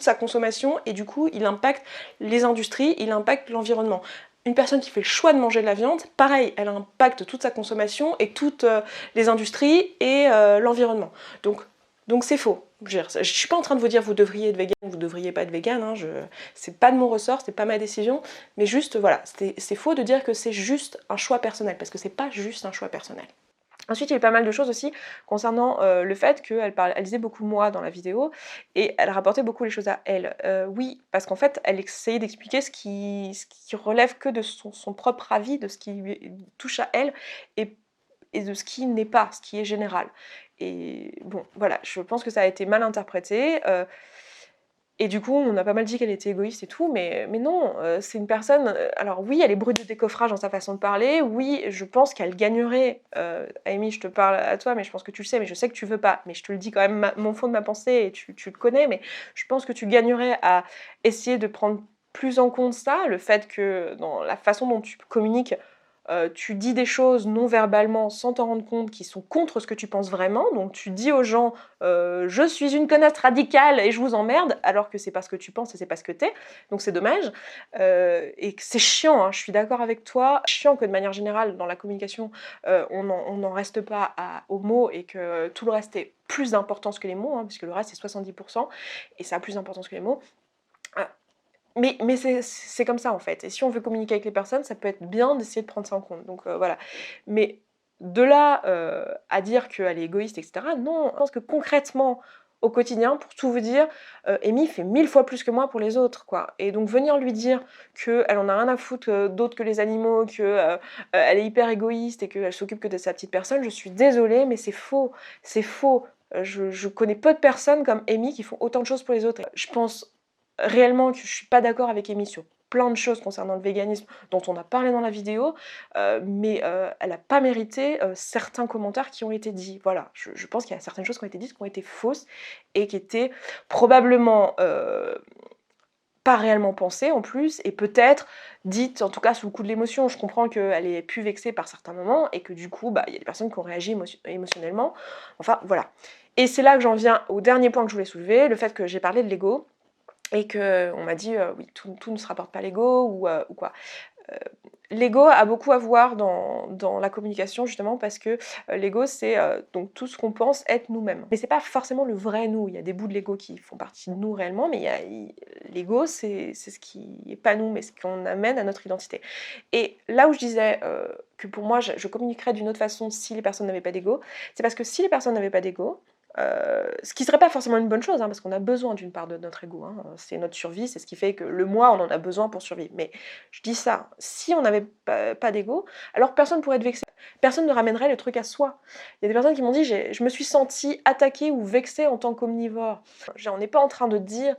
sa consommation, et du coup il impacte les industries, il impacte l'environnement. Une personne qui fait le choix de manger de la viande, pareil, elle impacte toute sa consommation et toutes les industries et l'environnement. Donc c'est faux. Je suis pas en train de vous dire vous devriez être vegan, vous devriez pas être vegan, hein, c'est pas de mon ressort, c'est pas ma décision, mais juste voilà, c'est faux de dire que c'est juste un choix personnel, parce que c'est pas juste un choix personnel. Ensuite, il y a eu pas mal de choses aussi concernant le fait qu'elle disait beaucoup moi dans la vidéo, et elle rapportait beaucoup les choses à elle. Oui, parce qu'en fait, elle essayait d'expliquer ce qui relève que de son propre avis, de ce qui lui touche à elle, et de ce qui n'est pas, ce qui est général. Et bon, voilà, je pense que ça a été mal interprété. Et du coup, on a pas mal dit qu'elle était égoïste et tout, mais non, c'est une personne... alors oui, elle est brute de décoffrage dans sa façon de parler, oui, je pense qu'elle gagnerait... Amy, je te parle à toi, mais je pense que tu le sais, mais je sais que tu veux pas, mais je te le dis quand même, mon fond de ma pensée, et tu le connais, mais je pense que tu gagnerais à essayer de prendre plus en compte ça, le fait que dans la façon dont tu communiques, tu dis des choses non verbalement sans t'en rendre compte qui sont contre ce que tu penses vraiment. Donc tu dis aux gens je suis une connasse radicale et je vous emmerde, alors que c'est pas ce que tu penses et c'est pas ce que t'es. Donc c'est dommage. Et c'est chiant, hein, je suis d'accord avec toi. Chiant que de manière générale dans la communication on n'en reste pas aux mots, et que tout le reste est plus d'importance que les mots, hein, puisque le reste c'est 70% et ça a plus d'importance que les mots. Mais c'est comme ça en fait, et si on veut communiquer avec les personnes, ça peut être bien d'essayer de prendre ça en compte, donc voilà. Mais de là à dire qu'elle est égoïste, etc., non, je pense que concrètement, au quotidien, pour tout vous dire, Amy fait 1000 fois plus que moi pour les autres, quoi. Et donc venir lui dire qu'elle en a rien à foutre d'autre que les animaux, qu'elle est hyper égoïste et qu'elle s'occupe que de sa petite personne, je suis désolée, mais c'est faux, c'est faux. Je connais peu de personnes comme Amy qui font autant de choses pour les autres. Je pense réellement que je suis pas d'accord avec Amy sur plein de choses concernant le véganisme dont on a parlé dans la vidéo, mais elle n'a pas mérité certains commentaires qui ont été dits. Voilà, je pense qu'il y a certaines choses qui ont été dites qui ont été fausses et qui étaient probablement pas réellement pensées en plus, et peut-être dites en tout cas sous le coup de l'émotion. Je comprends qu'elle ait pu vexer par certains moments et que du coup il y a des personnes qui ont réagi émotionnellement. Enfin voilà. Et c'est là que j'en viens au dernier point que je voulais soulever, le fait que j'ai parlé de l'ego. Et qu'on m'a dit oui, tout ne se rapporte pas à l'ego, ou quoi. L'ego a beaucoup à voir dans la communication, justement parce que l'ego c'est donc tout ce qu'on pense être nous-mêmes. Mais c'est pas forcément le vrai nous, il y a des bouts de l'ego qui font partie de nous réellement, mais l'ego c'est ce qui est pas nous, mais ce qu'on amène à notre identité. Et là où je disais que pour moi je communiquerais d'une autre façon si les personnes n'avaient pas d'ego, c'est parce que si les personnes n'avaient pas d'ego, ce qui serait pas forcément une bonne chose, hein, parce qu'on a besoin d'une part de notre ego, hein, c'est notre survie, c'est ce qui fait que le moi on en a besoin pour survivre. Mais je dis ça, si on n'avait pas d'ego, alors personne pourrait être vexé, personne ne ramènerait le truc à soi. Il y a des personnes qui m'ont dit je me suis sentie attaquée ou vexée en tant qu'omnivore. On n'est pas en train de dire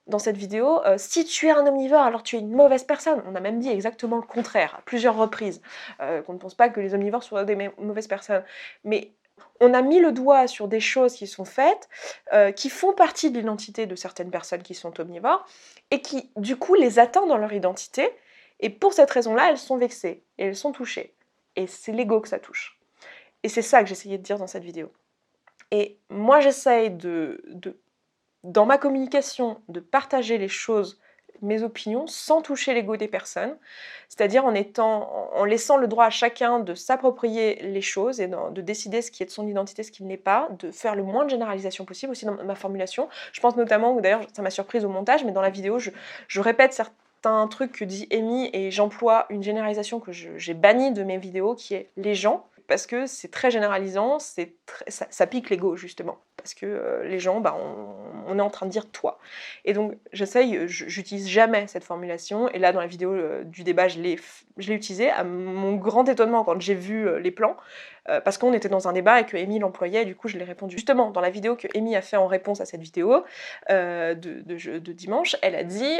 dans cette vidéo, si tu es un omnivore, alors tu es une mauvaise personne. On a même dit exactement le contraire, à plusieurs reprises, qu'on ne pense pas que les omnivores soient des mauvaises personnes. Mais On a mis le doigt sur des choses qui sont faites, qui font partie de l'identité de certaines personnes qui sont omnivores, et qui, du coup, les atteignent dans leur identité, et pour cette raison-là, elles sont vexées, et elles sont touchées. Et c'est l'ego que ça touche. Et c'est ça que j'essayais de dire dans cette vidéo. Et moi, j'essaye dans ma communication, de partager les choses, mes opinions, sans toucher l'ego des personnes, c'est-à-dire en laissant le droit à chacun de s'approprier les choses et de décider ce qui est de son identité, ce qui ne l'est pas, de faire le moins de généralisation possible aussi dans ma formulation. Je pense notamment, ou d'ailleurs ça m'a surprise au montage, mais dans la vidéo, je répète certains trucs que dit Amy et j'emploie une généralisation que j'ai bannie de mes vidéos qui est les gens, parce que c'est très généralisant, ça pique l'ego justement, parce que les gens, on est en train de dire toi. Et donc j'utilise jamais cette formulation, et là dans la vidéo du débat, je l'ai utilisée, à mon grand étonnement quand j'ai vu les plans, parce qu'on était dans un débat et que Amy l'employait, et du coup je l'ai répondu. Justement, dans la vidéo que Amy a fait en réponse à cette vidéo de dimanche, elle a dit...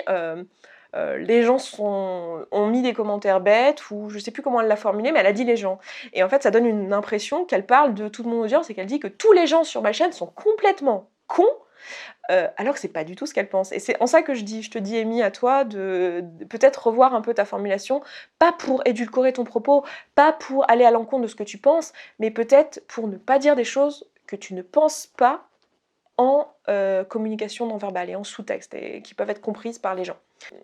les gens ont mis des commentaires bêtes, ou je sais plus comment elle l'a formulé, mais elle a dit les gens. Et en fait, ça donne une impression qu'elle parle de toute mon audience et qu'elle dit que tous les gens sur ma chaîne sont complètement cons, alors que c'est pas du tout ce qu'elle pense. Et c'est en ça que je te dis Amy, à toi de peut-être revoir un peu ta formulation, pas pour édulcorer ton propos, pas pour aller à l'encontre de ce que tu penses, mais peut-être pour ne pas dire des choses que tu ne penses pas en communication non verbale et en sous-texte, et qui peuvent être comprises par les gens.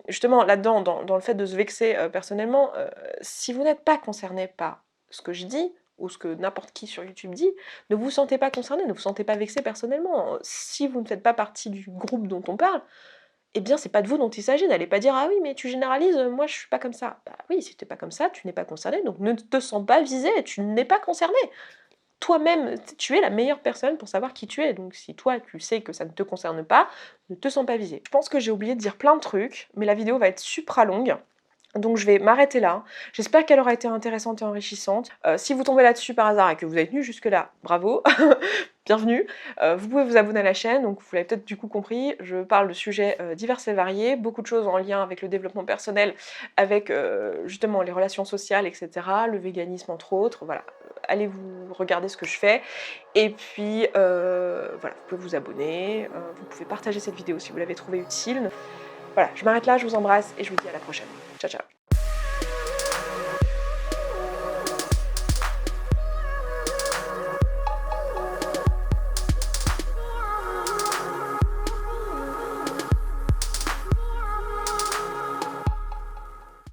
Justement, là-dedans, dans le fait de se vexer personnellement, si vous n'êtes pas concerné par ce que je dis, ou ce que n'importe qui sur YouTube dit, ne vous sentez pas concerné, ne vous sentez pas vexé personnellement. Si vous ne faites pas partie du groupe dont on parle, eh bien c'est pas de vous dont il s'agit, n'allez pas dire « Ah oui, mais tu généralises, moi je suis pas comme ça ». Bah oui, si tu n'es pas comme ça, tu n'es pas concerné, donc ne te sens pas visé, tu n'es pas concerné. Toi-même, tu es la meilleure personne pour savoir qui tu es, donc si toi tu sais que ça ne te concerne pas, ne te sens pas visé. Je pense que j'ai oublié de dire plein de trucs, mais la vidéo va être supra longue, donc je vais m'arrêter là. J'espère qu'elle aura été intéressante et enrichissante. Si vous tombez là-dessus par hasard et que vous êtes venu jusque là, bravo, bienvenue. Vous pouvez vous abonner à la chaîne, donc vous l'avez peut-être du coup compris, je parle de sujets divers et variés, beaucoup de choses en lien avec le développement personnel, avec justement les relations sociales, etc., le véganisme entre autres, voilà. Allez vous regarder ce que je fais, et puis voilà, vous pouvez vous abonner, vous pouvez partager cette vidéo si vous l'avez trouvée utile. Voilà, je m'arrête là, je vous embrasse et je vous dis à la prochaine. Ciao ciao.